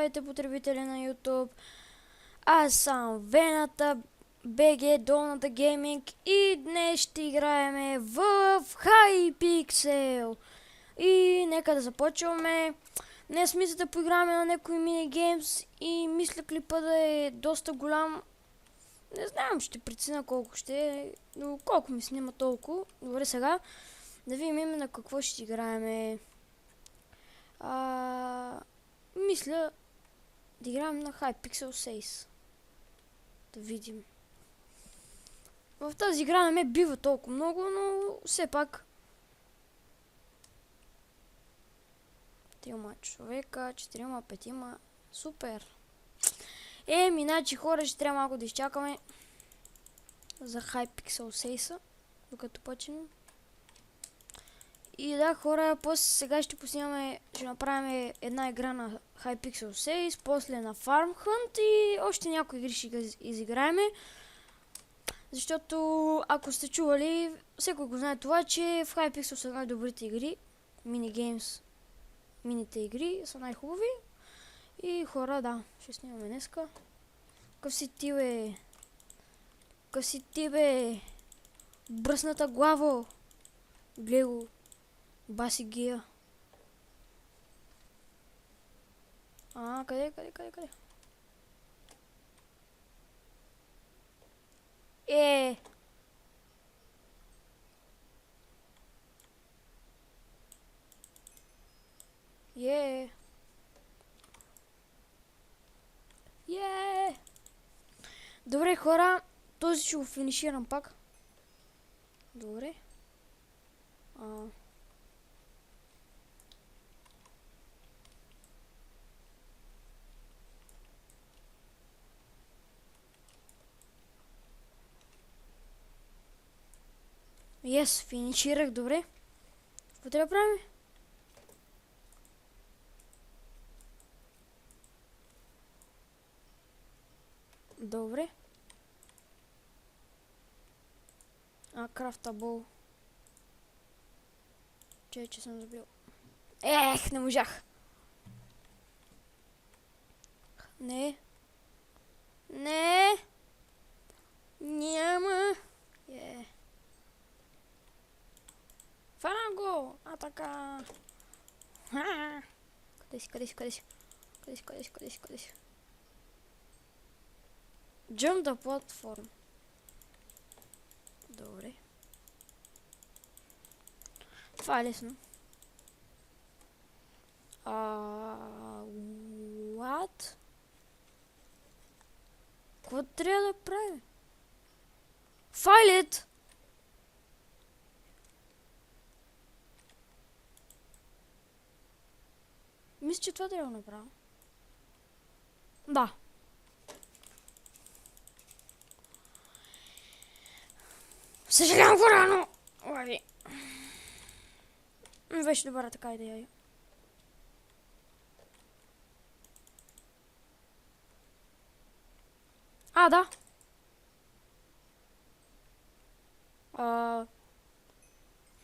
здравейте, потребители на YouTube. Аз съм Вената, БГ, Долната Гейминг и днес ще играем в Hypixel. И нека да започваме. Днес мисля да поиграме на някои минигеймс и мисля клипа да е доста голям. Не знам, ще преценя колко ще е, но колко ми снима толкова. Добре, сега да видим на какво ще играем. Мисля да играем на Hypixel 6. Да видим. В тази игра не ме бива толкова много, но все пак. 3 човека, 4, 5. Супер. Значи хора, ще трябва малко да изчакаме за Hypixel 6, докато почнем. И да, хора, после сега ще направим една игра на Hypixel 6, после на Farm Hunt и още някои игри ще ги изиграем. Защото, ако сте чували, всеки го знае това, че в Hypixel са най-добрите игри, минигеймс, мините игри са най-хубави. И хора, да, ще снимаме днеска. Къв си ти, бе? Къв си ти, бе? Бръсната главо! Гледай го. Баси гия. Къде? Добре, хора, този ще го финиширам пак. Добре. Финиширах, добре. Какво трябва да правим? Добре. Крафтабъл. Че съм забил. Не можах. Не. Няма. Фана го! Така. Къде си? Jump the platform. Добре. Това е лесно. What? Какво трябва да правим? Файлит! Мисля, че това трябва да направя. Да. Съжалявам, хора, но... Беше добра така идея. Да.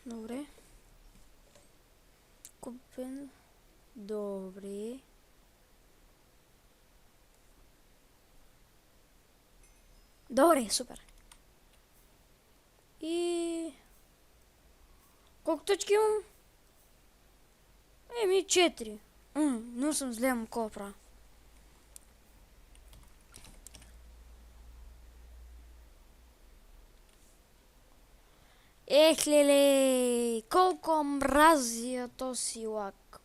Добре. Купен. Добре. Добре, супер. И... колко точки имам? 4. Но съм зле, му какво правя. Леле, колко мразя този лагг.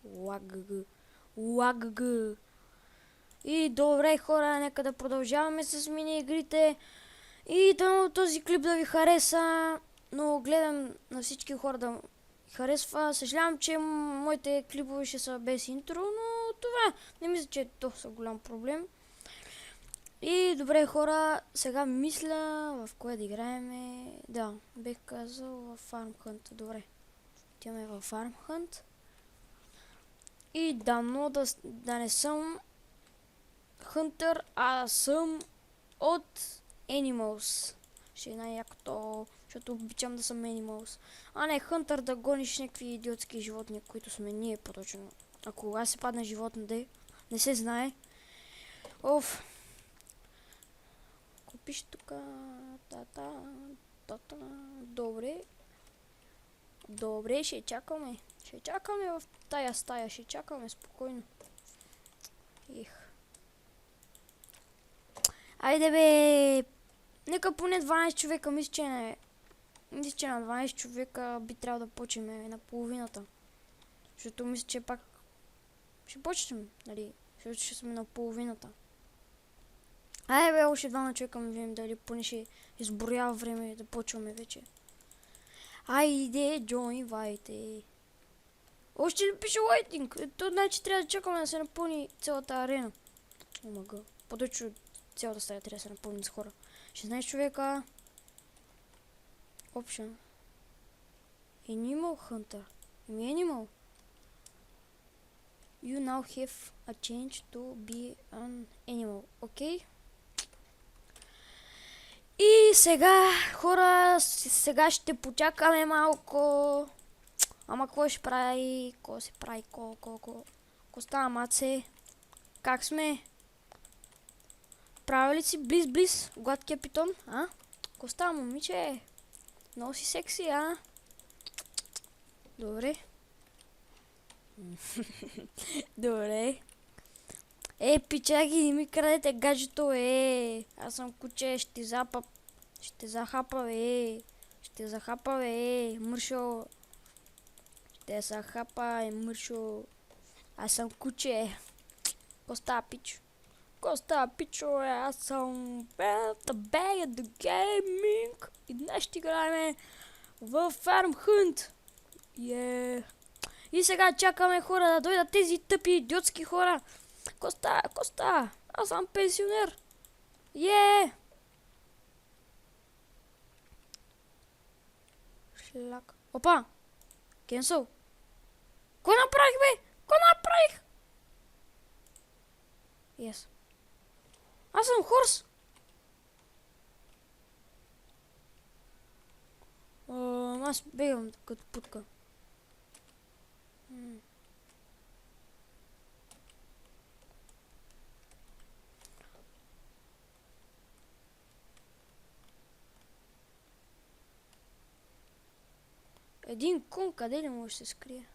И добре, хора, нека да продължаваме с мини игрите. И този клип да ви хареса, но гледам на всички хора да харесва. Съжалявам, че моите клипове ще са без интро, но това не мисля, че е толкова голям проблем. И добре, хора, сега мисля в кое да играем. Да, бих казал в Farm Hunt. Добре, отиваме в Farm Hunt. И дано да не съм Hunter, а съм от Animals. Ще е най-якото, защото обичам да съм Animals. Не Hunter да гониш някакви идиотски животни, които сме ние по-точно. Ако аз се падна животно, не се знае. Оф. Купиш тука. Та-та. Та-та. Добре. Добре, ще чакаме. Ще чакаме в тая стая. Ще чакаме спокойно. Их. Айде бе. Нека поне 12 човека. Мисля, че на 12 човека би трябвало да почнем на половината. Защото мисля, че пак ще почнем, нали? Защото ще сме на половината. Айде бе, още 2 човека ми видим дали поне ще изборява време да почваме вече. Айде, Джони, вайте. Още ли пише лайтинг? То значи трябва да чакаме да се напълни цялата арена. Омага. По-доче цялата стая трябва да се напълни с хора. 16 човека. Option. Animal Hunter. Animal. You now have a change to be an animal. Окей. И сега, хора, сега ще почакаме малко. Ама какво ще прави? Какво се прави? Какво става, маце? Как сме? Прави ли си близ, гладкия питон? А? Какво става, момиче? Много си секси, а? Добре. Добре. Пичаги, не ми крадете гаджето, Аз съм куче, ще захапа, мършо. Ще захапа, мършо. Аз съм куче. Коста, пичо. Аз съм The Bag of the Gaming. И днес ще играем в Farm Hunt. И сега чакаме хора да дойдат тези тъпи идиотски хора. Коста, аз съм пенсионер. Шлак. Опа! Кенсъл. Кой направих, бе? Yes. Аз съм хорс. Аз бегам като путка. Един кон, къде ли може да се скрие?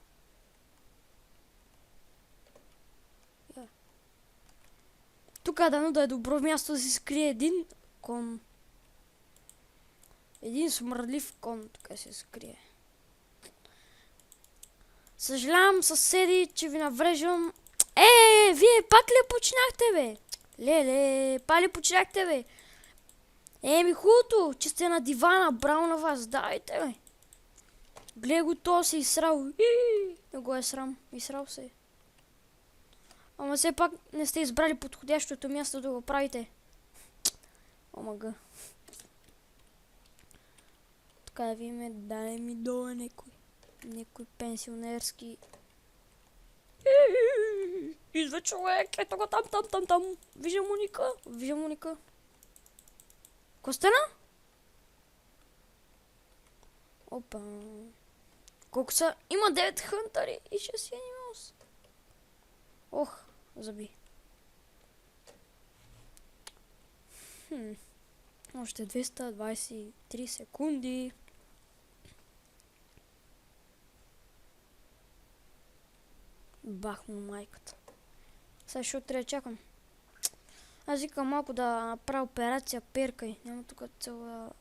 Тук дано да е добро място да се скрие един кон. Един смърдлив кон тук се скрие. Съжалявам, съседи, че ви навреждам. Вие пак ли починахте, бе? Леле, пак ли починахте, бе? Хубавото, че сте на дивана, браво на вас, давайте, бе. Гледай го, то се изсрал. Не го е срам, изсрал се. Ама все пак не сте избрали подходящото място да го правите. Омага. Така да видим, дай ми долу някой пенсионерски. Идва човек, ето го там. Виждам уника. Ко стана? Опа. Колко са? Има 9 хънтари и 6 анималс. Ох, заби. Още 223 секунди. Бах му майката. Сега ще трябва да чакам. Аз викам малко да направя операция перкай. Няма тук цяла...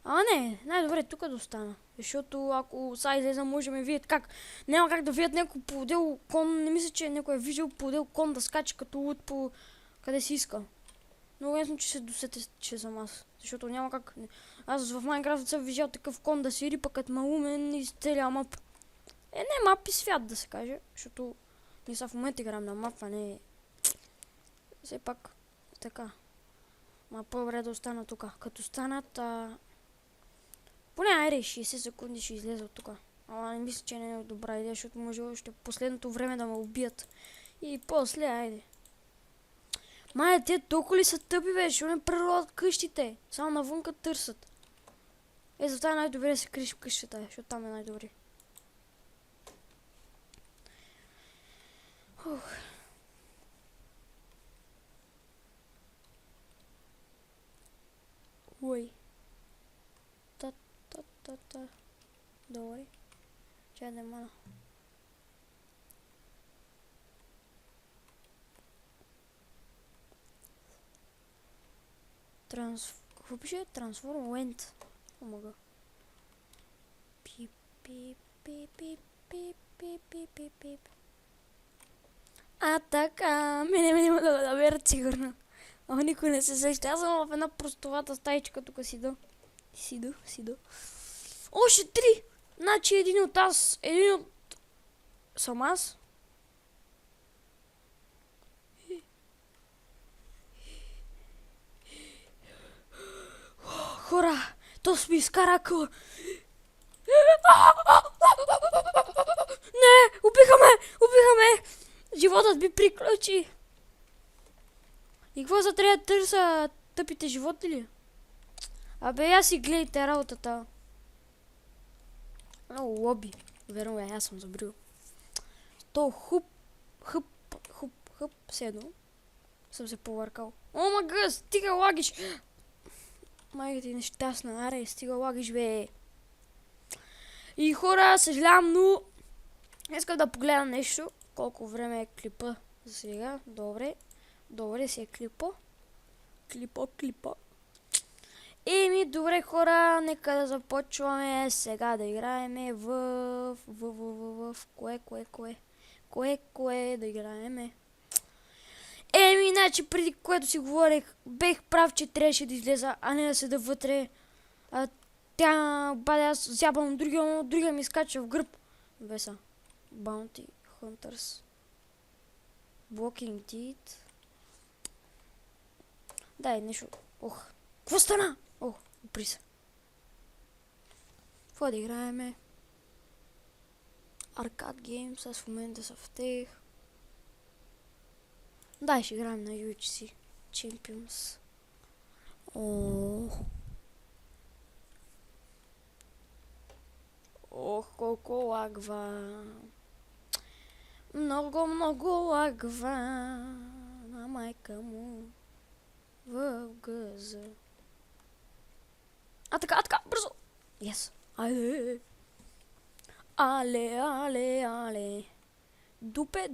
не, най-добре тук да остана. Защото ако сега излеза, може да видят как. Няма как да видят някой подел кон. Не мисля, че някой е виждал подел кон да скача като луд по къде си иска. Много ясно, че се досете, че съм аз. Защото няма как. Аз в Майнкрафт съм виждал такъв кон да си рипа като малумен из целия мап. Не мап и свят да се каже. Защото ние са в момента играем на мап, а не... Все пак така. Ма по-добре да остана тук. Като станат... Поне айде 60 секунди ще излезе от тук. Ама не мисля, че не е добра идея, защото може още последното време да ме убият. И после, айде. Майде, те толкова ли са тъпи, бе? Ще не преродат къщите. Само навънка търсят. Затова е най-добре да се криш в къщата, защото там е най-добре. Добре. Чай да мана. Какво пише? Transform Went. Омага. Пип, пип, пип, пип, пип, пип, пип, пип, пип. А така, мене няма да наберат сигурно. Ама никой не се сеща. Аз съм в една простовата стаичка, тук сида. Още 3! Значи един от съм аз. Хора, то ми изкара къл. Не, убиха ме! Животът ми приключи. И какво за трябва да търся тъпите животи ли? Абе, аз си гледайте работата. Много лоби. Верно е, аз съм забрил. То хуп, все едно. Съм се повъркал. О, мага, стига лагиш! Майка ти нещастна, аре, стига лагиш, бе. И хора, съжалявам, но искам да погледам нещо. Колко време е клипа за сега. Добре си е клипа. Клипа. Добре хора, нека да започваме сега да играеме в кое да играеме. Значи преди което си говорех, бех прав, че трябваше да излеза, а не да седа вътре. Аз зябам другия ми скача в гръб. Веса. Bounty Hunters. Blocking Deed. Дай нещо. Ох. Какво стана? Ох, упри се. Какво да играеме? Arcade Games, аз в момента са в тех. Дай ще играем на UFC Champions. Ох, колко лагва. Много лагва. На майка му. В гъза. Така, бързо. Yes. Але. Дупе.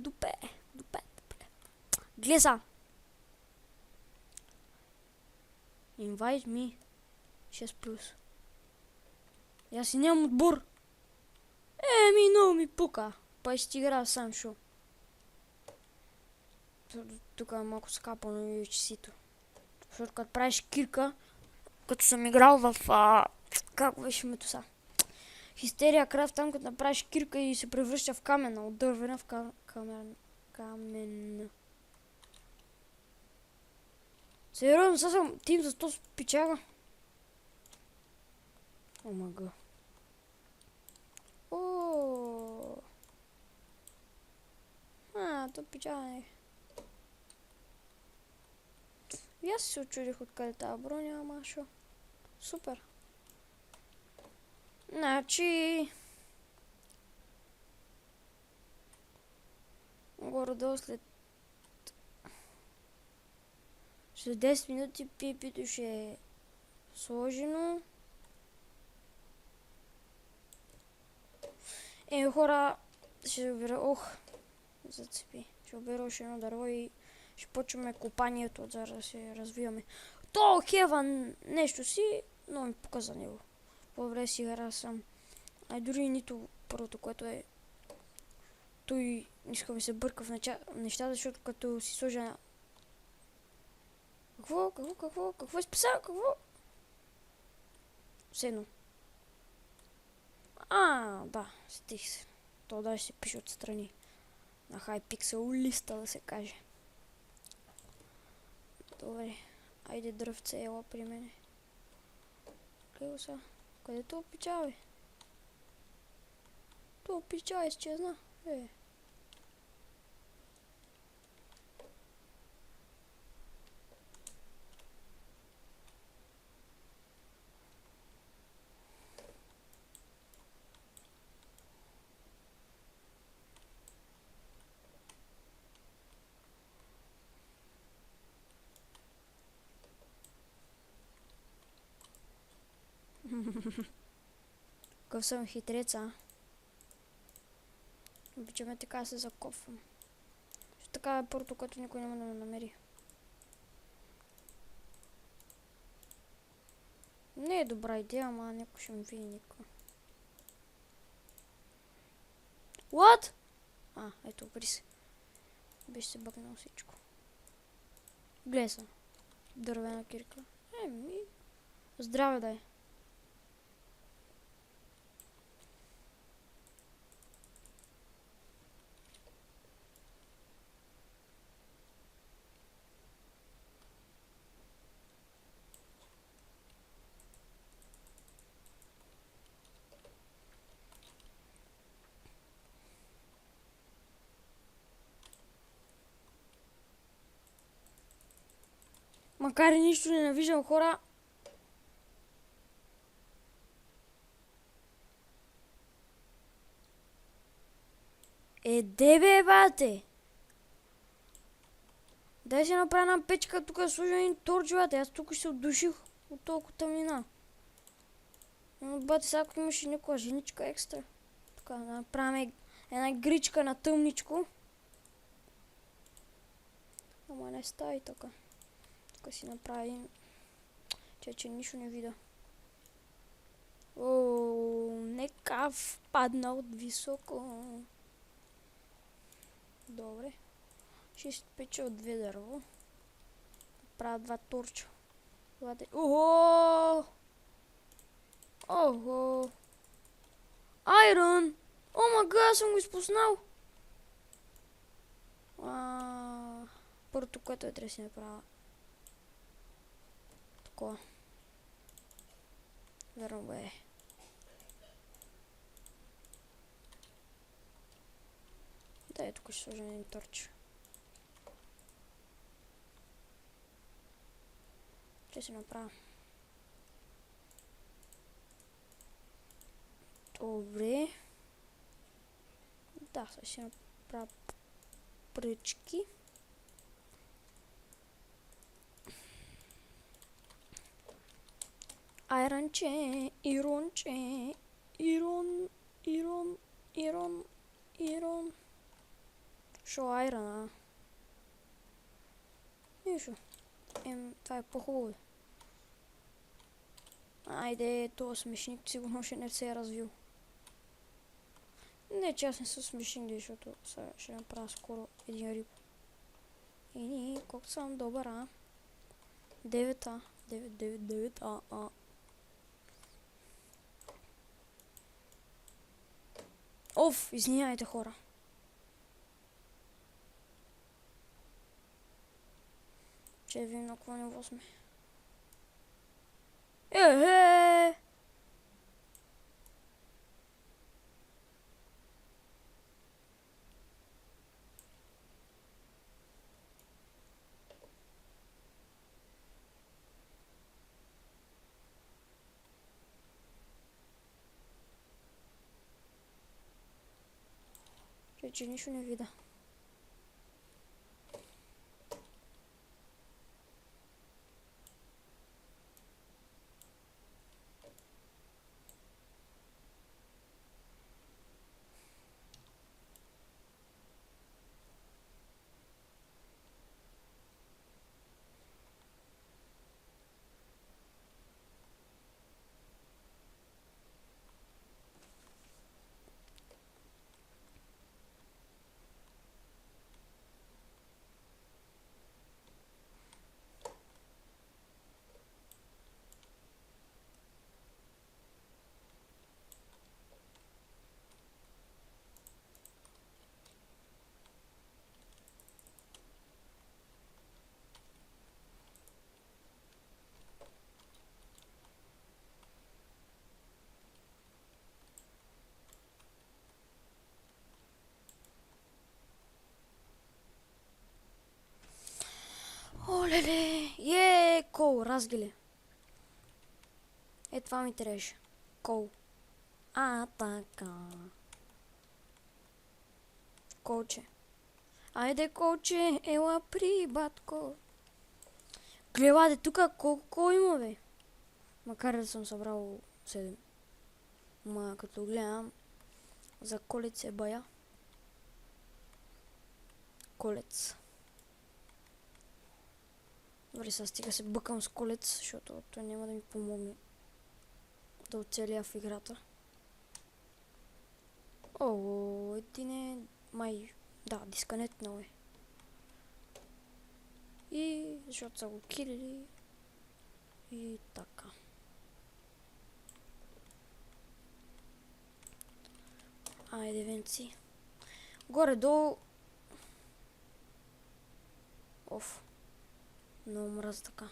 Глеса. Invite me. 6+. Аз си нямам отбор. Много ми пука. Па ще игра сам шо. Тук е малко скапано на UFC-то. Защото като правиш кирка, като съм играл в... как беше името са? Хистерия Крафт, там като направиш кирка и се превръща в камена, от дървена в камен. Сериозно, сега съм тим за 100 пичага. Омага. То пичага не. И аз се очудих откъде тази броня, ама шо. Супер. Значи... горе-долу след 10 минути пипито ще е сложено. Хора, ще обира... зацепи. Ще обира още едно дърво и ще почваме копанието, за да се развиваме. То Хеван нещо си, но ми показа него. По-добре си игра сам. Дори нито първото, което е... Той не иска ми се бърка в нещата, защото като си сложа... Какво изписал? Какво? Седно. Да, стих се. То даже се пише отстрани. На Hypixel листа, да се каже. Добре. Айде дръвце, ела при мене. Гледай сега. Къде то пича, бе? То пича изчезна. Какъв съм хитрец, а? Обичаме така да се закопвам. Така е първото, което никой няма да ме намери. Не е добра идея, ама някой ще ме види никой. What? Ето, се. Беше се бъгнал всичко. Гледай са. Дървена кирка. Здраве дай. Макар и нищо не навиждам, хора. Де бе, бате? Дай си направя една печка, тук да сложа един торч, бате. Аз тук ще се отдуших от толкова тъмнина. Но, бате, сега ако имаше някоя женичка екстра. Тук да направим една игричка на тъмничко. Ама не става и така. Тук си направя един... че нищо не видя. Нека впадна от високо. Добре. Ще изпеча от 2 дърво. Правя 2 торча. Охо! Айрон! О, мага, аз съм го изпуснал! Първото, което трябва да си направя. Такова. Верно бе. Дай, тук ще сложим един торч. Ще си направя. Добре. Да, сега ще направя пръчки. Айронче, иронче, ирон. Шо айрона? Нищо. Това е по-хубаво. Айде, този смешник сигурно ще не се е развил. Не, че аз не съм смешник, защото сега ще направя скоро един риб. Колко съм добър, а? 9, 9. Оф, извиняйте, хора. Че видим на какво ниво сме. Че нищо не видя. Олеле! Кол, разгиле. Това ми трябваше. Кол. Така. Колче. Айде, колче, ела при, батко. Гледаде, тук колко има, бе? Макар да съм събрал 7. Ма като гледам за колец е бая. Колец. Добре, сега стига се бъкам с колец, защото той няма да ми помогне да оцеля в играта. О, един е май... Да, дисконектнал е. И защото са го килили. И така. Айде, венци. Горе-долу... Оф. Много мраз така.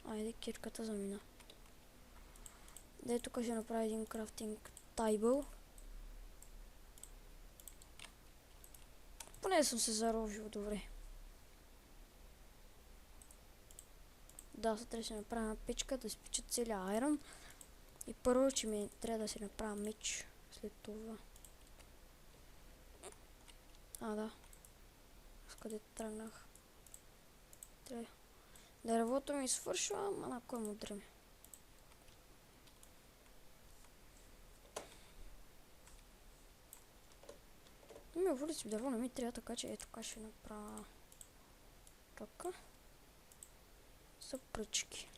Айде, кирката замина. Дай тук ще направя един крафтинг тайбъл. Поне съм се заровил добре. Да, сега ще направя печка, да изпеча целия айрон. И първо, че ми трябва да си направя меч след това. Да. С къде тръгнах? Дървото ми свършва, ама на кой му дреме? Ми воли си дърво, не ми трябва, така че ето така ще направя. Така. Са пръчки.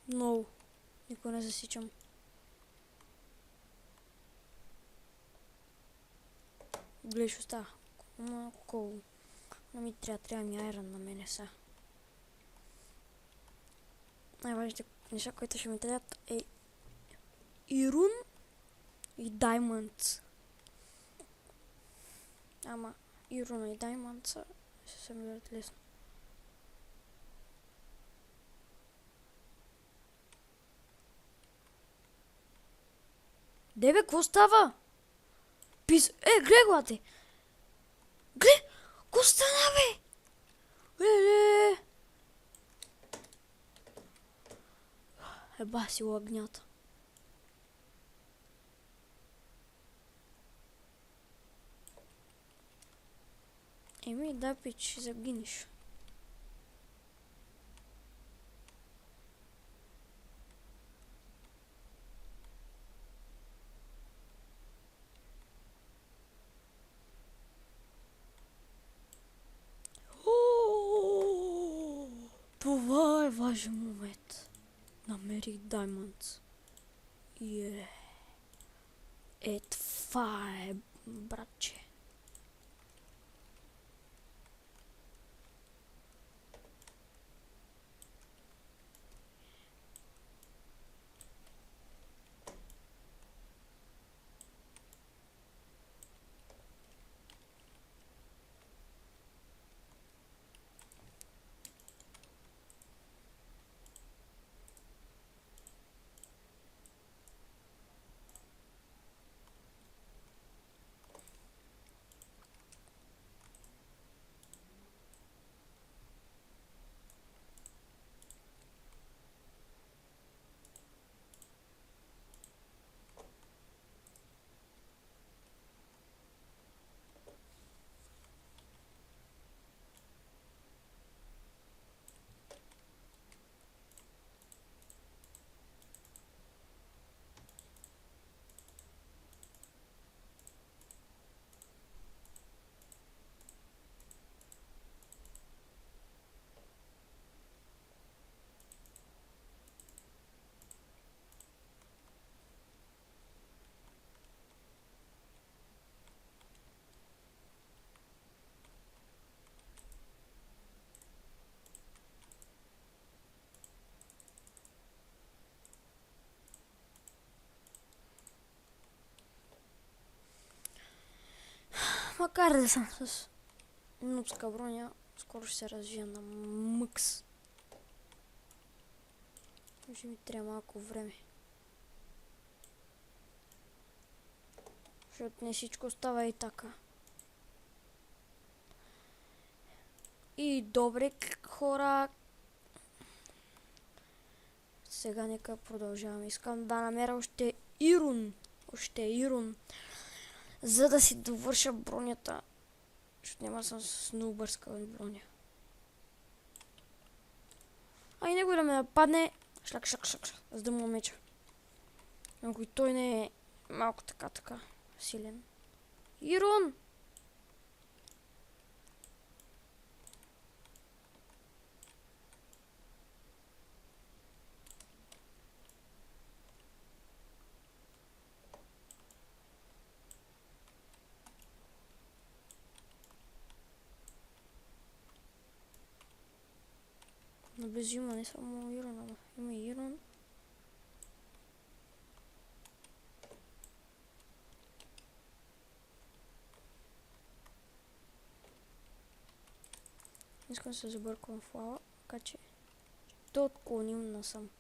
Много. Никой не засичам. Гледаш остава. Колко. Не ми трябва ми айрон на мене са. Най-важните неща, които ще ми трябват е ирун и даймонд. Ама ирун и даймонд са ще се намерят лесно. Дебе, какво става? Гледай го, ате! Гледай! Какво стана, бе? Леле! Еба си лагнята. Еми, да, пич, ще загинеш. Това е важен момент. Намерих даймонд. Това е, братче. Макар да съм с нубска броня, скоро ще се развия на мъкс. Ще ми трябва малко време. Защото не всичко става и така. И добре, хора. Сега нека продължаваме. Искам да намеря още ирун. Още ирун. За да си довърша бронята. Защото няма съм с много бърска броня. А и него да ме нападне. Шлак. За да му меча. Ако и той не е малко така силен. Ирун! Наблизо има не само Ирон, ама има и Ирон. Искам да се забърквам в лава, така че да отклоним насам.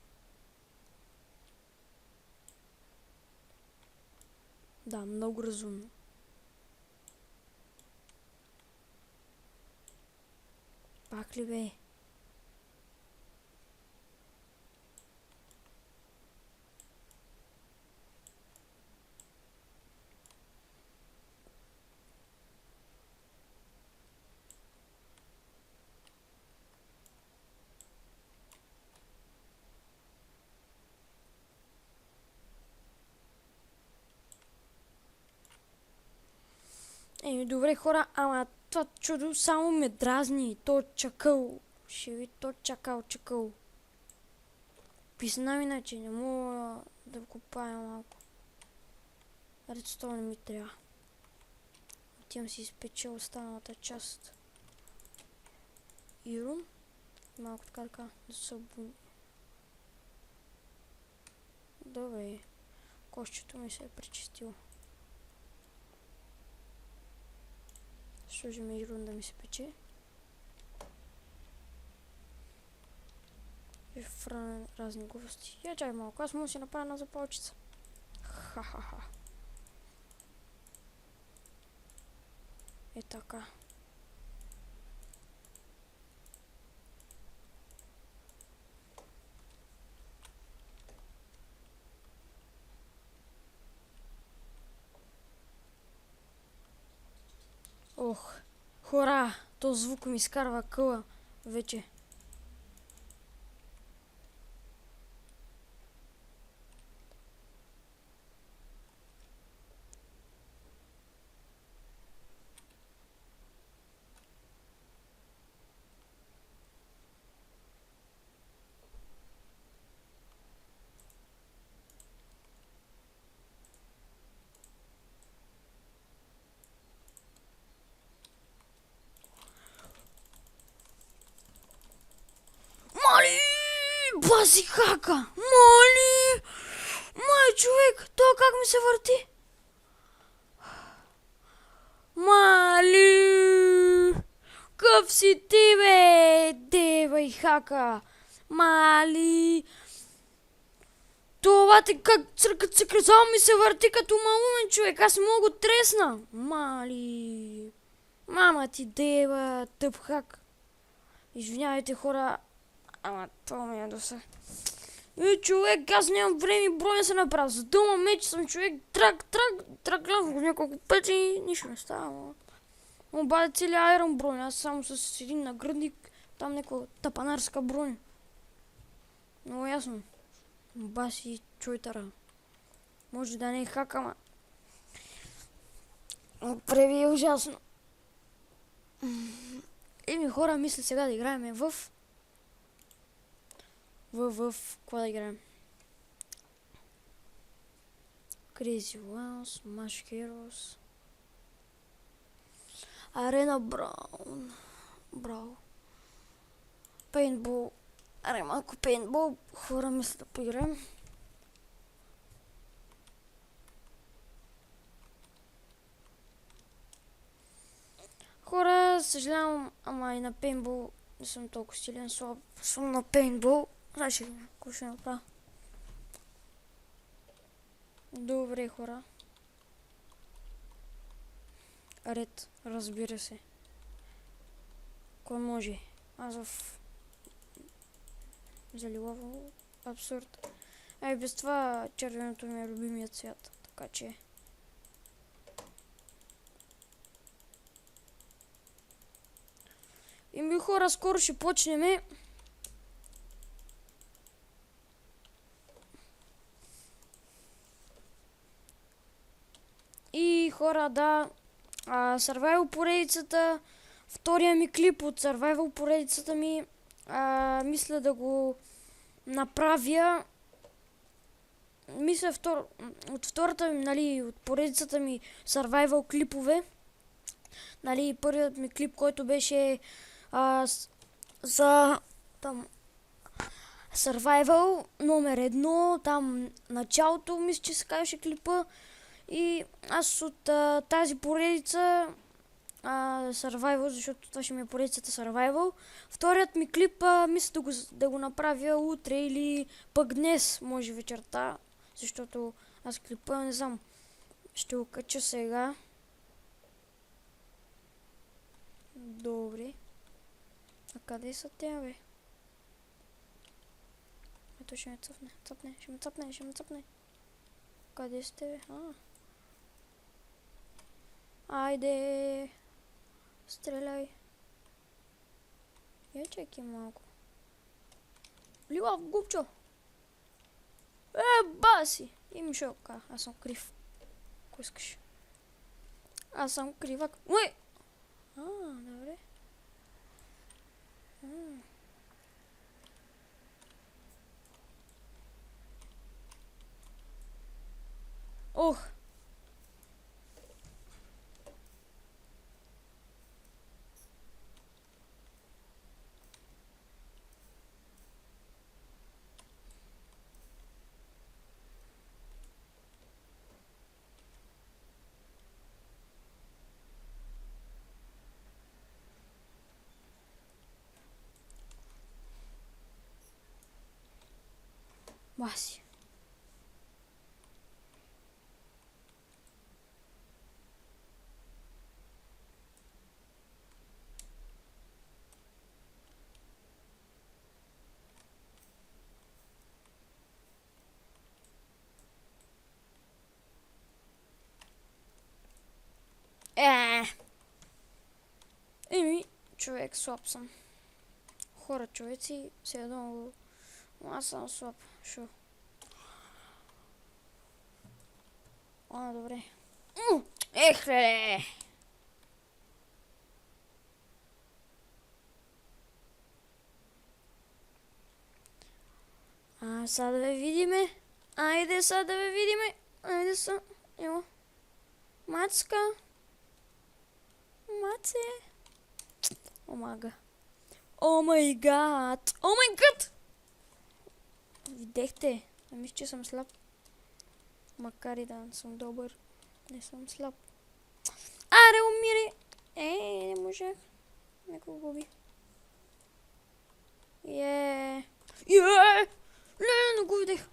Да, много разумно. Пак ли бе? Еми, добре хора, ама това чудо само ме дразни. То чакъл. Ще ви то чакъл. Писна ми, иначе не мога да копая малко. Редстоун не ми трябва. Отивам си изпеча останалата част. Ирун. Малко така да се обуни. Добре. Кошчето ми се е пречистило. Сложим Ирун да ми се пече. И франа разни глупости. Я чай малко, аз мога да си направя една запалчица. Ха-ха-ха. Е така. Ох, хора, то звук ми изкарва къла вече. Мали! Баси хака! Мали! Май човек, то как ми се върти? Мали! Къв си ти бе? Дева и хака! Мали! Това ти как църка, само ми се върти като малумен човек, аз мога го тресна! Мали! Мама ти дева, тъп хак! Извинявайте хора, ама това ми е доса. Човек, аз нямам време и броня се направя. За дума меч съм човек, трак, няколко пъти и нищо не става. Обаде целият айрон броня, аз само с един нагръдник, там някаква тапанарска броня. Много ясно. Баси чойтара. Може да не е хак, ама прави е ужасно. Еми хора, мисля сега да играем в... Какво да играем? Crazy Ones, Smash Heroes, Arena Brawl, Paintball. Аре малко Paintball, хора мисля да поиграем. Хора, съжалявам, ама и на Paintball не съм толкова силен, слаб съм на Paintball. Значи, какво ще направя? Добре, хора. Ред, разбира се. Кой може? Аз в залилаво абсурд. Ай, без това червеното ми е любимият цвят. Така че... Ими хора, скоро ще почнем. И хора, да, Survival поредицата, втория ми клип от Survival поредицата ми, мисля да го направя. Мисля от втората ми, нали, от поредицата ми Survival клипове. Нали, първият ми клип, който беше за там Survival номер 1, там началото, мисля, че се казваше клипа. И аз от тази поредица Survival, защото това ще ми е поредицата Survival. Вторият ми клип мисля да го направя утре или пък днес, може вечерта, защото аз клипа не знам. Ще го кача сега. Добре. А къде са те, бе? Ето ще ме цъпне. Ще ме цъпне. Къде сте, бе? Айде. Стреляй. Я чакай малко. Лилав губчо. Баси. И мишелка. Аз съм крив. Ако искаш. Аз съм кривак. Уй! Добре. Ох! Баси. Еми, човек, слаб съм. Хора, човеци, все едно, аз съм слаб. Шо? Добре. Ехле! Сега да ви видиме. Айде сега да ви видиме. Айде са. Ево. Мацка. Маце. Омага. О май гад. О май гад. Видехте. Мисля, че съм слаб. Макар и да съм добър. Не съм слаб. Аре, умири. Не можех. Нека го губи. Не го видех.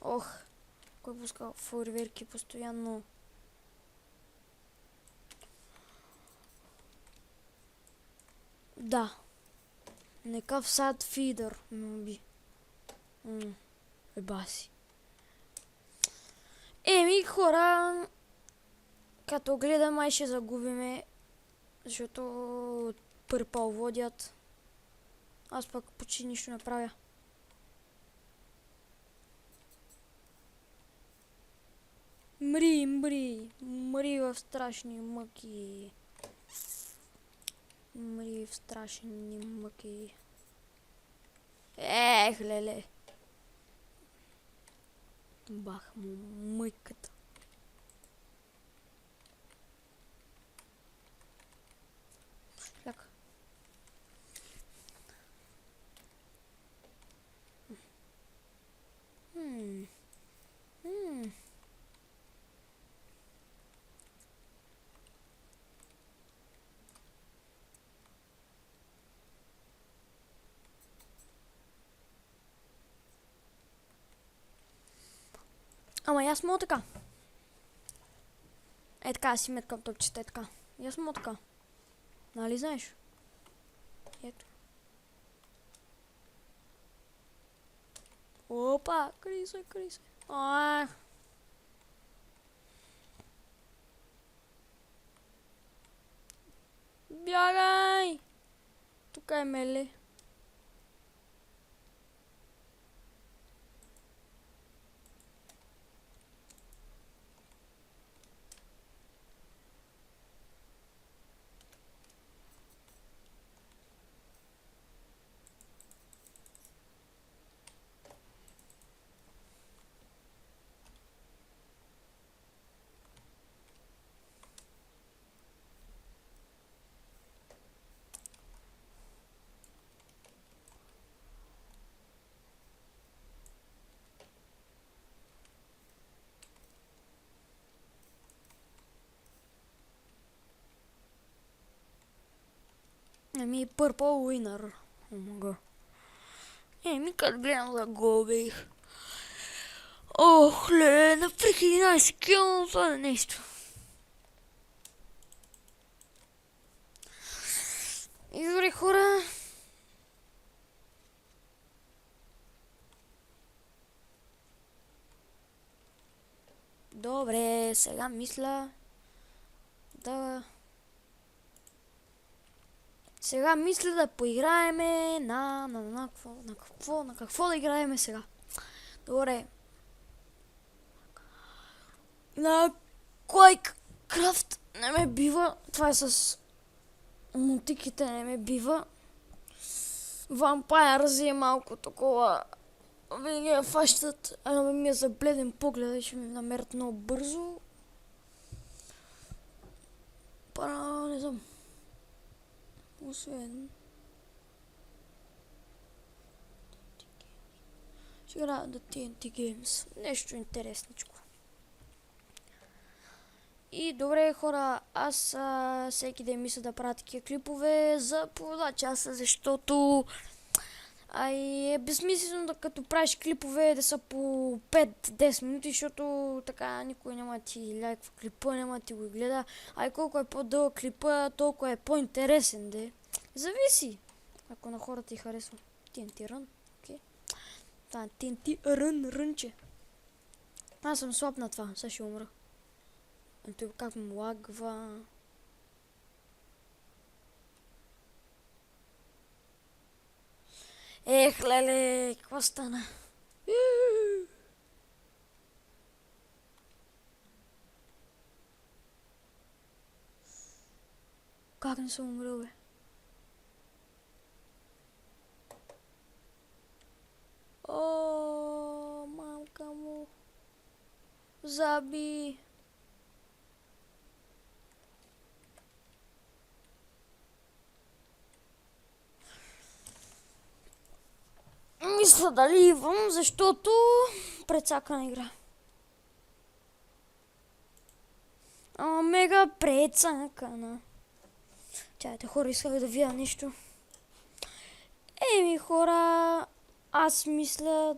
Ох, кой пуска фойерверки постоянно. Да. Некав сад фидър ме уби. Баси. Еми, хора, като гледам, май ще загубиме, защото пърпал водят. Аз пък почти нищо не правя. Мри в страшни мъки. Мри в страшни мъки. Леле. Бах му мъката. Шляк. Ама и аз мога така. Е така, си меткам топчета, е така. И аз му така. Нали знаеш? Ето. Опа, крий се. Бягай! Тук е Меле. Еми, Purple Winner. Омага. Еми, като гледам за губих. Ох, ле, направих 11 кило, това е нещо. И добре, хора. Добре, сега мисля да поиграеме на какво да играеме сега. Добре. На Minecraft не ме бива. Това е с мотиките, не ме бива. Vampire е малко такова. Винаги я фащат, а ми е забледен поглед и ще ми намерят много бързо. Не знам. Освен... Ще играя да TNT Games. Нещо интересничко. И добре, хора, аз всеки ден мисля да правя такива клипове за половина часа, защото е безсмислено да като правиш клипове да са по 5-10 минути, защото така никой няма ти лайква клипа, няма ти го гледа. Колко е по-дълъг клипа, толкова е по-интересен, де. Зависи. Ако на хората ти харесва. TNT Run, окей. Това е TNT Run, рънче. Аз съм слаб на това, сега ще умра. Ето как му лагва. Ех, леле, какво стана? Как не съм умрел, бе? О, мамка му. Заби. Мисля дали идвам, защото прецакана игра. Мега прецакана. Чайте, хора, исках да видя нещо. Еми, хора, аз мисля...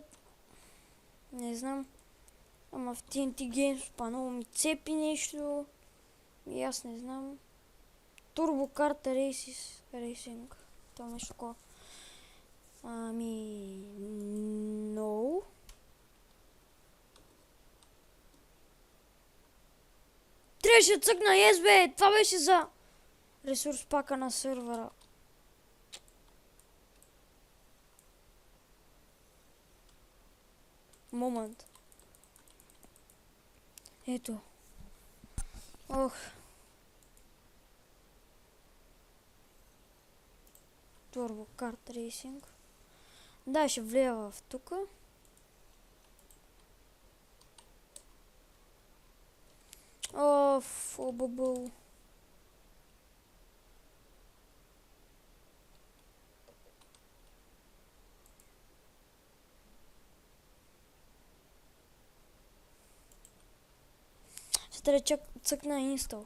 Не знам. Ама в TNT Games паново ми цепи нещо. И аз не знам. Turbo Kart Racing. Това нещо такова. No. Трябваше да цъкна yes, бе! Това беше за ресурс пака на сървъра. Момент. Ето. Ох. Turbo Kart Racing. Да, ще влея в тука. Оф, обабъл. Ще трябва да цъкна install.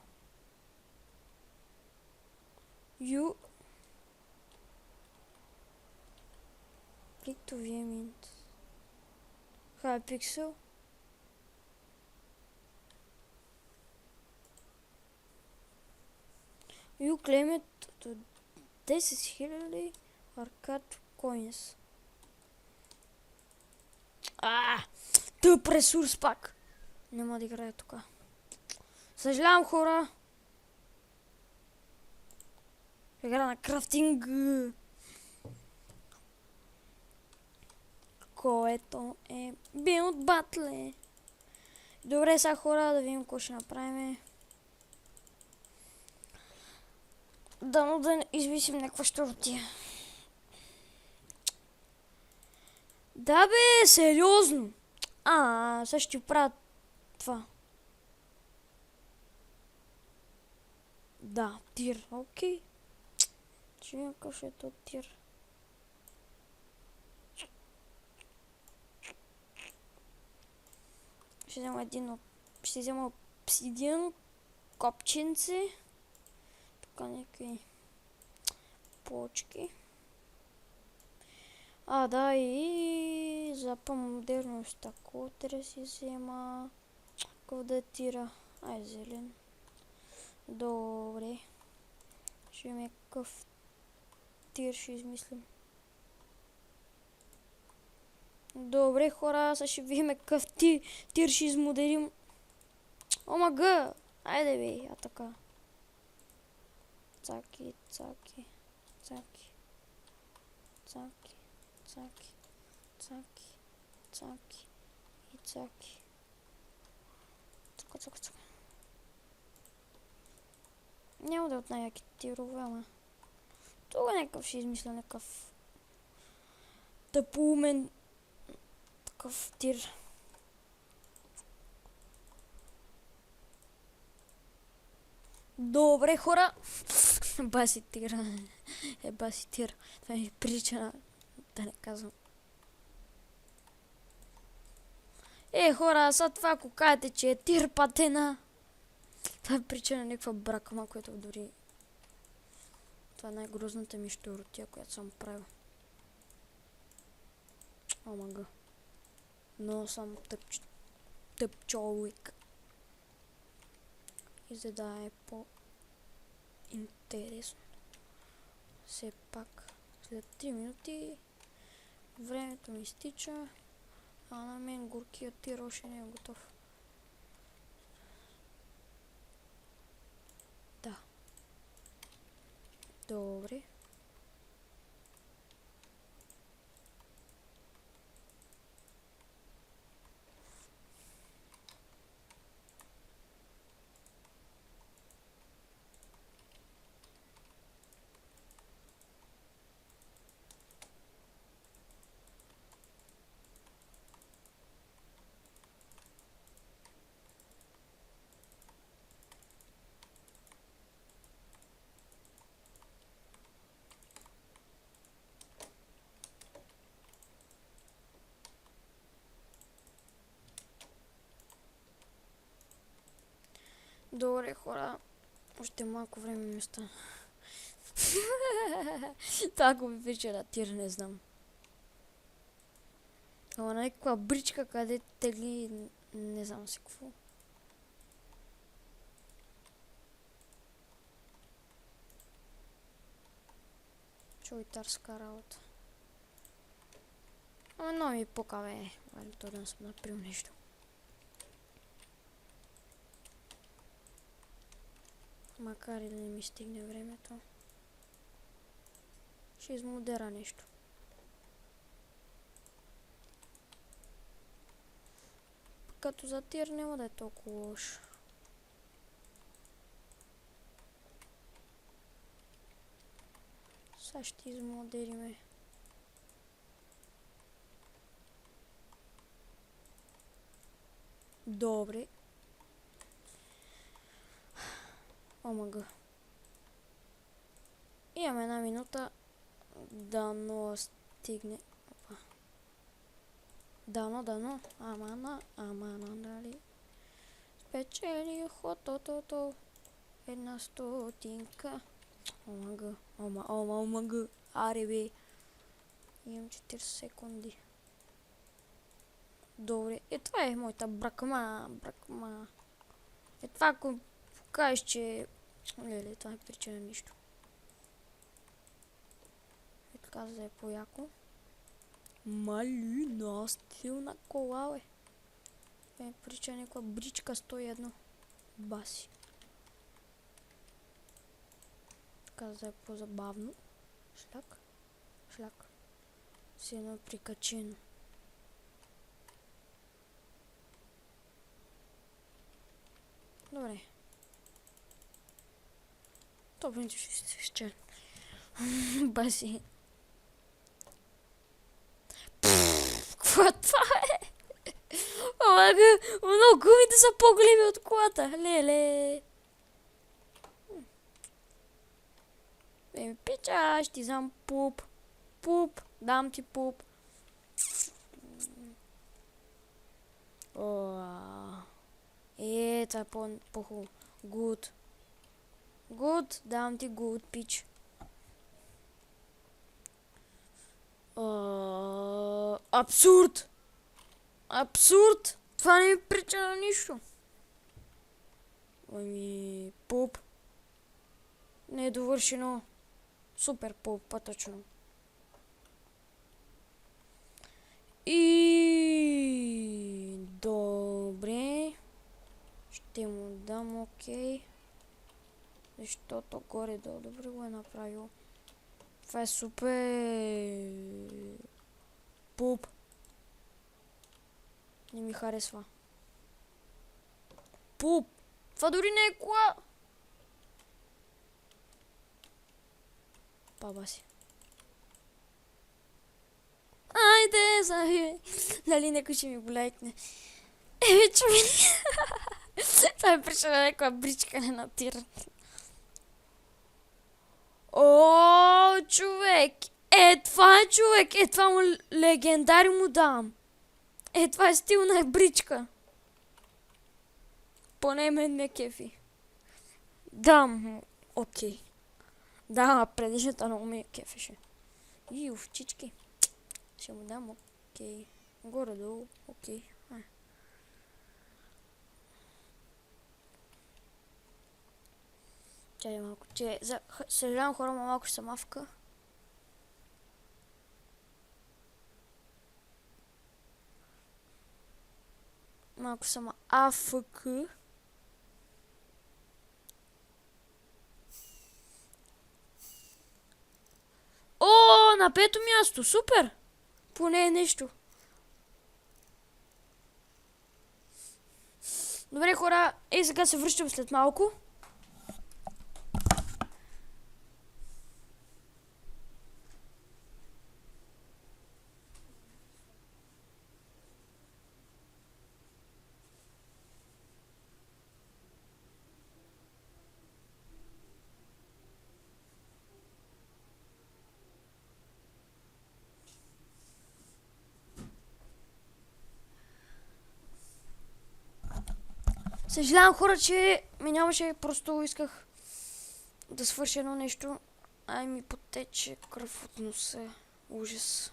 Click to vmint. Hypixel. You claim it to 10 000 arcade coins. Тъп ресурс пак. Няма да играя тук. Съжалявам, хора. Игра на крафтинг. Което е билд батле. Добре, сега хора, да видим какво ще направим. Дано да измислим някаква щуротия. Да бе, сериозно. Сега ще правя това. Да, тир, окей. Ще видим какъв ще е този тир. Ще взема обсидиан, копченце. Тук някакви плочки. Да, и за по-модерно стъкло трябва да си взема. Какъв да тира? Зелен. Добре. Ще имаме какъв тир ще измислим. Добре, хора, сега ще видим какъв тир ще измоделим. Омага! Айде бе, така. Цаки, цаки, цаки, цаки, цаки, цаки, цаки и цаки. Цака, цака, цака. Няма да от най-яки тирове, ама. Тук някакъв ще измисля, някакъв тъпоумен такъв тир. Добре, хора. Баси тир. Баси тир. Това ми прилича да не казвам. Хора, сега това ако кажете, че е тир патена. Това е причина на някаква бракма, която дори... Това е най-грозната ми щуротия, която съм правил. Омага. Но съм тъп човек. И за да е по-интересно. Все пак, след 3 минути времето ми изтича, а на мен горкият тир още не е готов. Да. Добре. Добре, хора. Още малко време ми остана. Това ако ми пише на тир, не знам. Ама на някаква бричка, къде тегли, не знам си какво. Чойтарска работа. Ама много ми пука, бе. Вали то да съм направил нещо. Макар и да не ми стигне времето. Ще измодера нещо. Като за тир няма да е толкова лошо. Сега ще измодериме. Добре. Омага. Имаме 1 минута. Дано стигне. Дано. Амана, дали. Спечели хототото. 1 стотинка. Омага. Аре бе. Имам 40 секунди. Добре. Това е моята бракма. Това ако покажеш, че Леле, това не причина нищо. И така, за да е по-яко. Малина, стилна кола, бе. Е, прича някаква бричка 101. Баси. Така, за да е по-забавно. Шляк. Шляк. Си едно прикачено. Добре. То принцип ще баси. Какво това е? Много гумите са по-големи от колата. Леле. Еми, пича, ще ти знам пуп. Пуп. Дам ти пуп. Това е по-хубаво. Good. Good. Дам ти good, пич. Абсурд! Абсурд! Това не ми прича на нищо. Ами, пуп. Не е довършено. Супер пуп, пътъчно. И... Добре. Ще му дам окей. Защото горе-долу добре го е направил. Това е супер... Пуп. Не ми харесва. Пуп. Това дори не е кола. Баба си. Айде, заби. Дали някой ще ми го лайкне. Човек. Това е причина някаква бричкане на тир. О, човек. Това е човек. Това му легендари му дам. Това е стилна бричка. Поне мен ме кефи. Дам. Окей. Да, предишната много ме кефеше. И овчички. Ще му дам окей. Горе-долу окей. Чай малко. Съжалявам хора, малко ще съм авка. Малко съм АФК. О, на 5-то място, супер! Поне е нещо. Добре хора, сега се връщам след малко. Съжалявам хора, че ми нямаше, просто исках да свърша едно нещо. Ми потече кръв от носа. Ужас.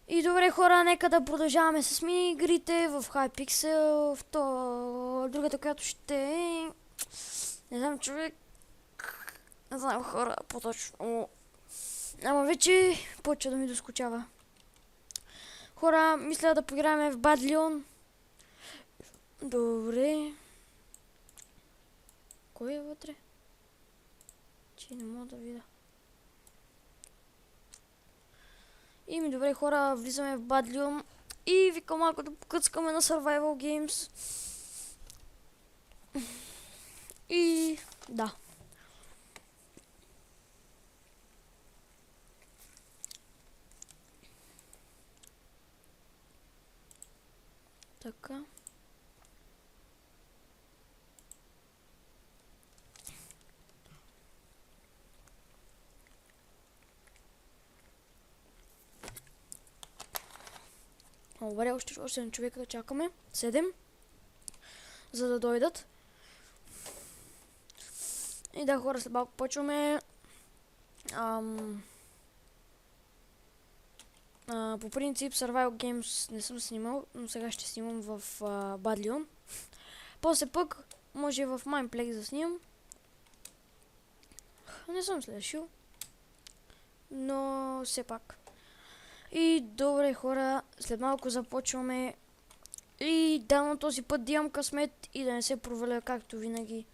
И добре хора, нека да продължаваме с мини игрите в Hypixel. Другата, която ще е... Не знам човек... Не знам хора, по-точно. Ама вече почва да ми доскучава. Хора, мисля да поиграем в Bad Leon. Добре. Кой е вътре? Че не мога да видя. Добре хора, влизаме в Bad Leon и викам малко да покъцкаме на Survival Games. И да. Така. Добре, още 8 човека да чакаме. 7. За да дойдат. И да, хора, след малко почваме. По принцип, Survival Games не съм снимал, но сега ще снимам в Bad Leon. После пък Може и в Mineplex да снимам. Не съм се решил. Но все пак. И добре хора, след малко започваме. И дано този път да имам късмет и да не се проваля както винаги.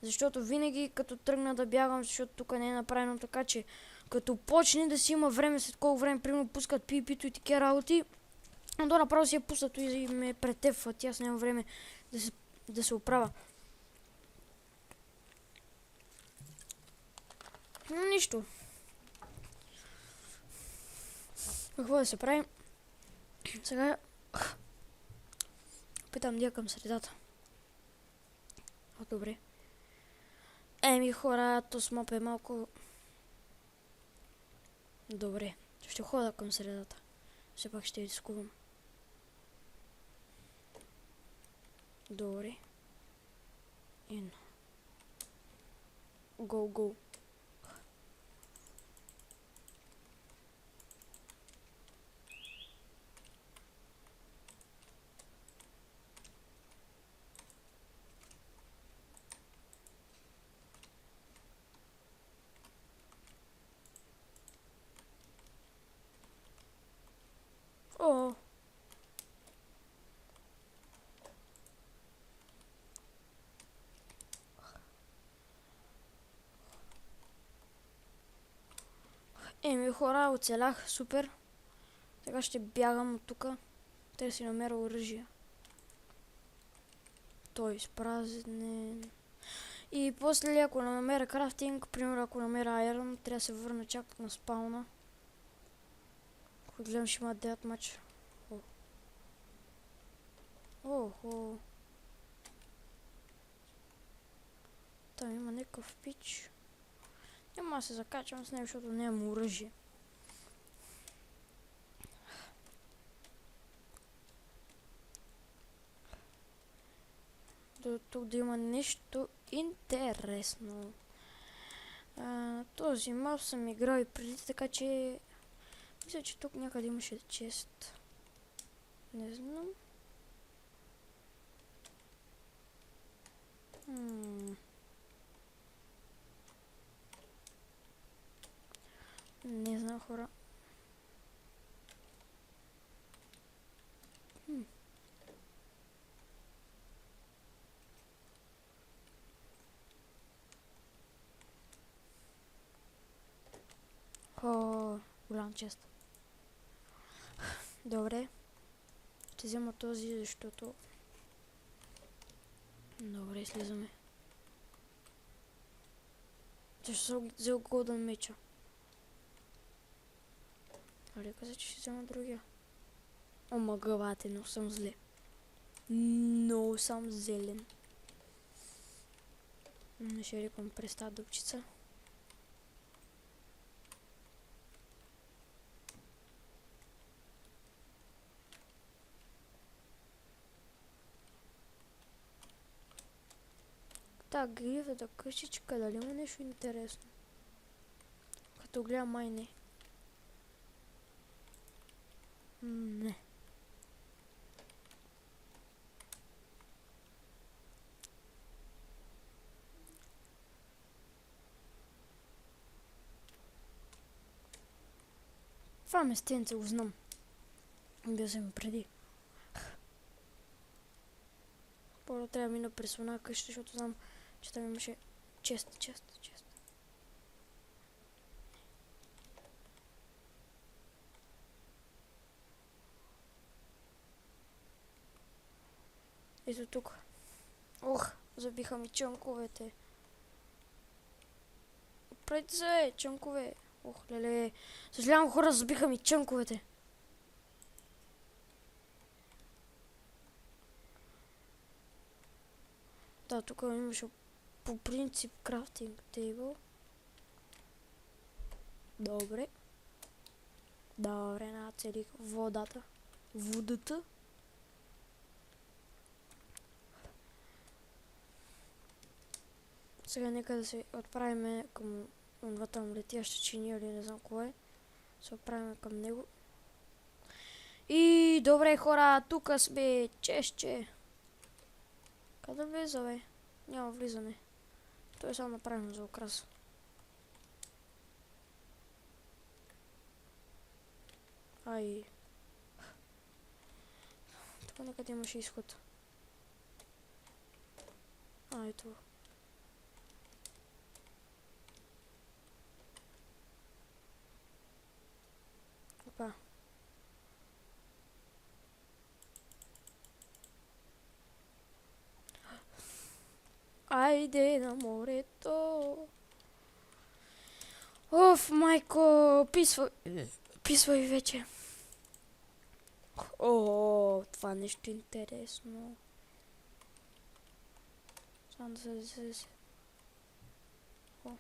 Защото винаги като тръгна да бягам, защото тук не е направено така, че като почне да си има време, след колко време, примерно пускат пипито и такива работи, то направо си е пуснато и ме претепват. Аз нямам време да се оправя. Но нищо. Какво да се прави? Сега питам дия към средата. О, добре. Еми хора, този мап е малко... Добре, ще хода към средата. Все пак ще рискувам. Добре. In. Go. О! Еми хора, оцелях, супер. Сега ще бягам от тука. Трябва да си намеря оръжие. Той е изпразнен. И после, ако намеря крафтинг, примерно ако намеря айрон, трябва да се върна чак на спауна. Ако гледам, ще има 9 матча. Охо. Там има някакъв пич. Няма да се закачам с него, защото нямам оръжие. До тук да има нещо интересно. Този мап съм играл и преди, така че... Мисля, че тук някъде имаше чест. Не знам. Не знам хора. О, голям чест. Добре. Ще взема този, защото... Добре, слизаме. Защо съм взел голден меча? Али каза, че ще взема другия. О, мъгъвате, но съм зле. Но съм зелен. Не ще рекам през тази дупчица. Та гривата къщичка, дали има нещо интересно? Като гледам, май не. Не. Това местенце го знам. Бил съм преди. Първо трябва да мина през една къща, защото знам, че там имаше чест. Ето тук. Ох, забиха ми чънковете. Прайте се, чънкове. Ох, леле. Съжалявам хора, забиха ми чънковете. Да, тук имаше по принцип крафтинг тейбъл. Добре. Добре, нацелих водата. Водата. Сега нека да се отправим към това там летяща чиния или не знам кое. Се отправим към него. И добре хора, тук сме чеще. Къде влеза бе? Няма влизане. Той е само направено за окрас. Ай. Тук някъде имаше изход. Ето. Опа. Айде на морето. Оф, майко, писвай вече. О, това нещо интересно. Само да се... О.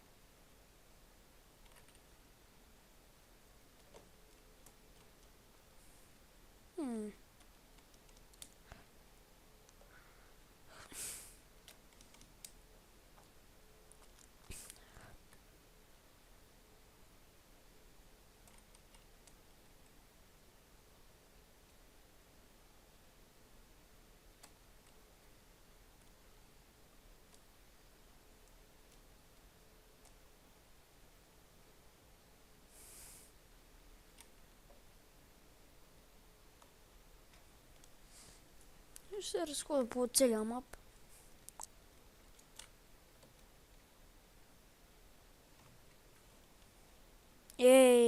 Ще се разходя по целия мап.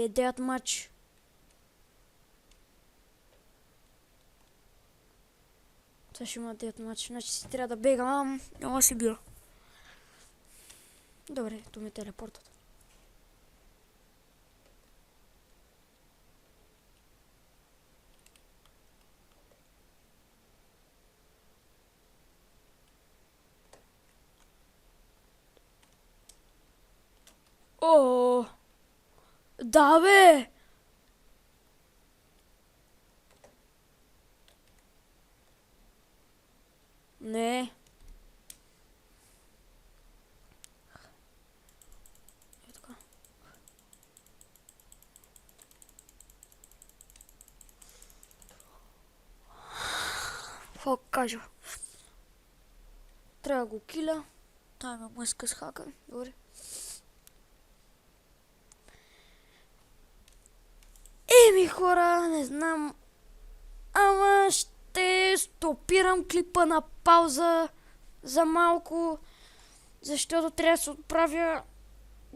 Девят матч. Сега ще има 9 матч, значи си трябва да бегам, няма си бил. Добре, то ми телепортът. О, да бе! Не. Е така. Какво кажа? Трябва да го киля. Тая ме мъска с хака. Добре. Еми хора, не знам. Ама ще стопирам клипа на пауза за малко, защото трябва да се отправя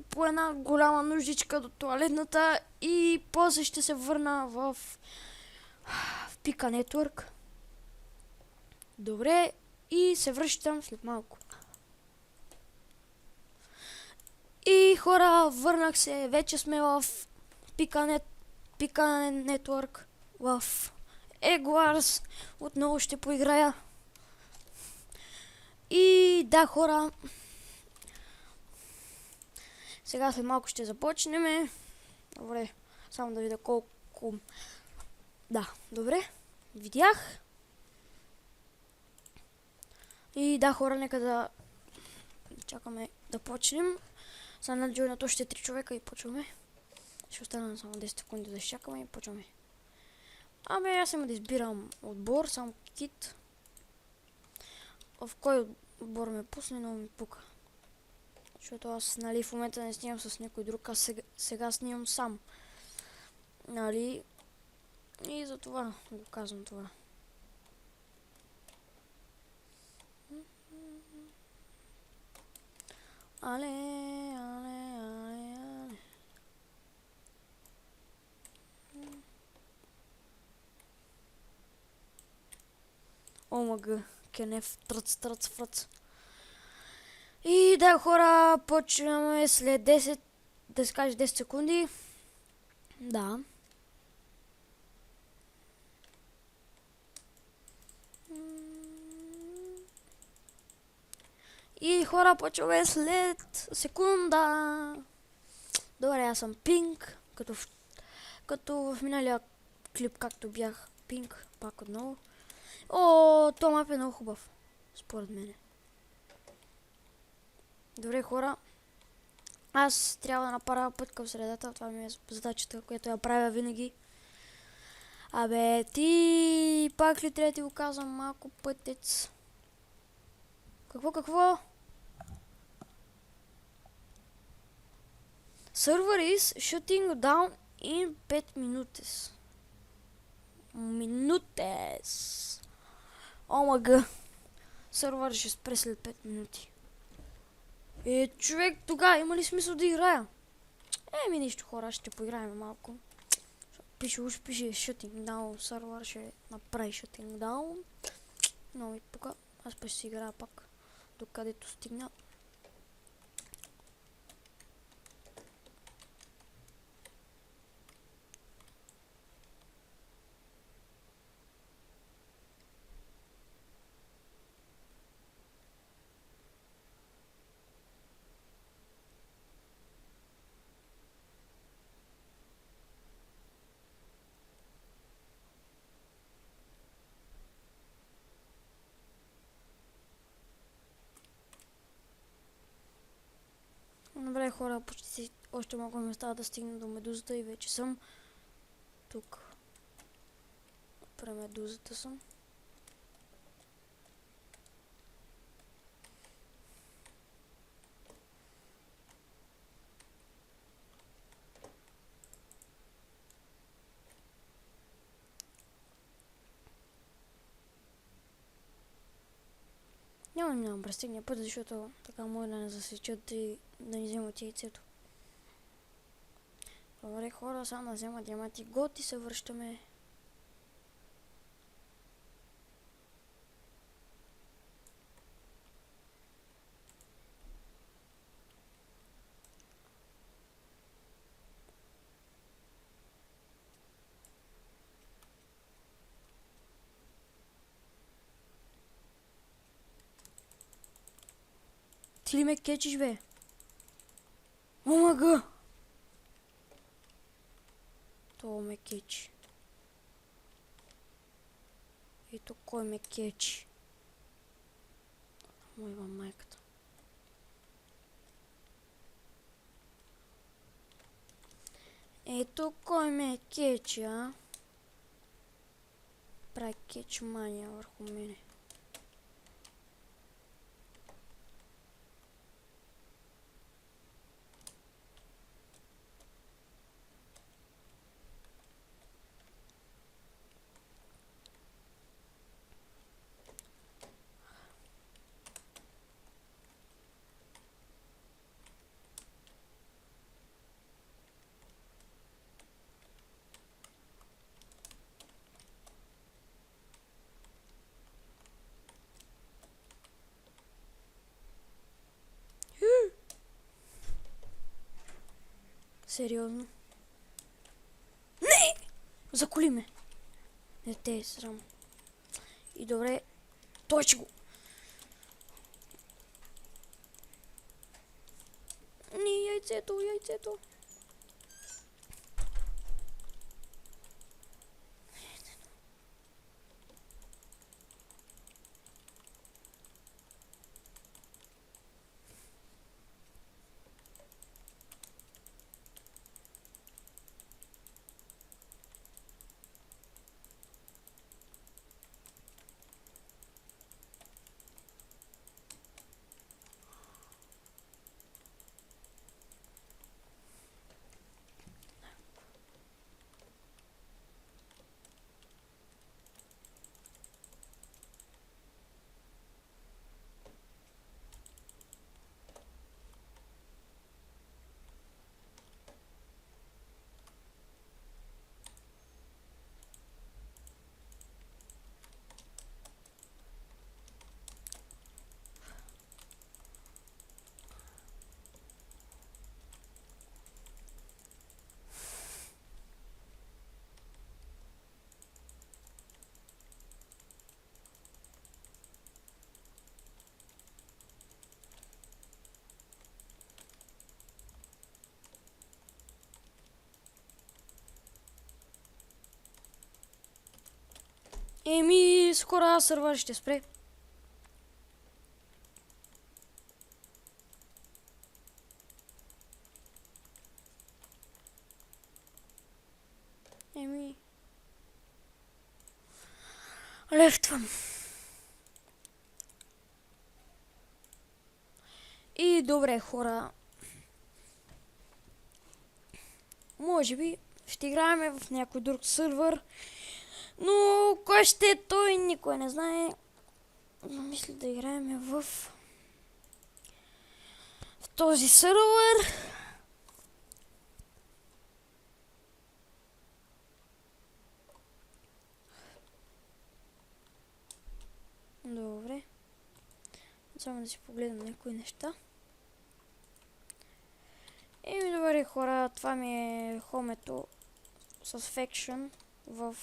по една голяма нуждичка до туалетната и после ще се върна в Pika Network. Добре, и се връщам след малко. И хора, върнах се, вече сме в Pika Network, в Egg Wars, отново ще поиграя. И да, хора, сега след малко ще започнем. Добре, само да видя колко... Да, добре, видях. И да, хора, нека да чакаме да почнем. Сега наджойнат още 3 човека и почваме. Ще остана само 10 секунди да изчакаме и почваме. Абе, аз има да избирам отбор, само кит. В кой отбор ме пусне, но ми пука. Защото аз, нали, в момента не снимам с някой друг, аз сега снимам сам. Нали? И за това го казвам това. Але, але, але, але. Омага, кенеф, тръц, фръц. И да, хора, почваме след 10, да се каже 10 секунди. Да. И хора, почваме след секунда. Добре, аз съм пинк, като в миналия клип, както бях пинк, пак отново. О, то мап е много хубав, според мене. Добре, хора, аз трябва да направя път към средата, това ми е задачата, която я правя винаги. Абе, ти пак ли трябва да ти го казвам, малко пътец? Какво? Server is shutting down in 5 minutes. Минутес. Омага. Сервер ще спре след 5 минути. Човек, тогава има ли смисъл да играя? Нищо хора, ще поиграем малко. Пише shutting down, сервер ще направи shutting down. Но и пока, аз ще си играя пак, докъдето стигна. Добре хора, почти още малко ми остава да стигна до медузата и вече съм тук. При медузата съм. Нямам престигния път, защото така може да не засечат и да ни вземат яйцето. Добре хора, сега да взема диаманти год и се връщаме. Ти ли ме кечиш, бе? Омага! То ме кечи. Ето кой ме кечи. Моя майката. Ето кой ме кечи, а? Прави кетч мания върху мене. Сериозно? Не! Заколи ме! Не те е срам. И добре, той ще го... Не, яйцето, яйцето. Скоро сървър ще спре. Лефтвам. И добре хора. може би ще играем в някой друг сървър. Но кой ще е той, никой не знае. Но мисля да играем в този сървър. Добре. Само да си погледам някои неща. Еми добре хора, това ми е хомето с Faction в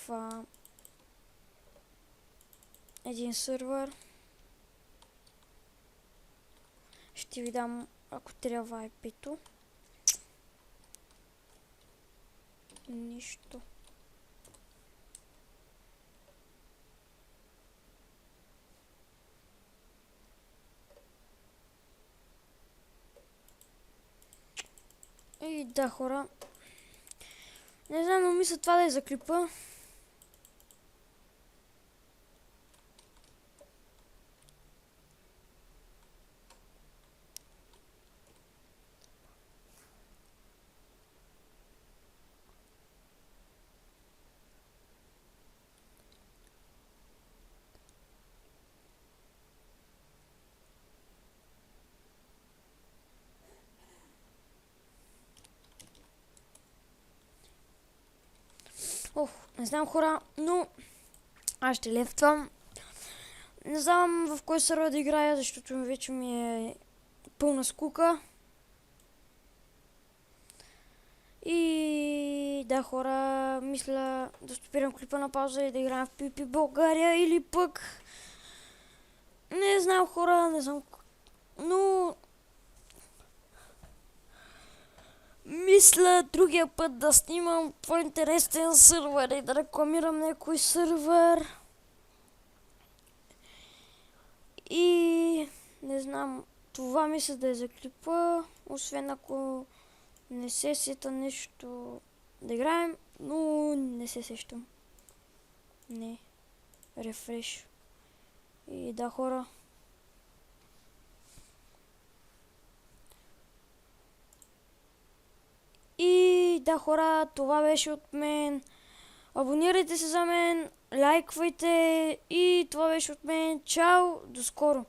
един сървър. Ще ви дам, ако трябва, IP-то. Нищо. И да, хора. Не знам, но мисля това да е за клипа. Ох, не знам хора, но аз ще лефтвам. Не знам в кой сървър да играя, защото вече ми е пълна скука. И да хора, мисля да стопирам клипа на пауза и да играем в PvP България или пък... Не знам хора, не знам... Но... Мисля другия път да снимам по-интересен сървър и да рекламирам някой сървър. И не знам, това мисля да е за клипа, освен ако не се сета нещо да играем, но не се сещам. Не. Рефреш. И да хора. И да хора, това беше от мен. Абонирайте се за мен, лайквайте и това беше от мен. Чао, до скоро!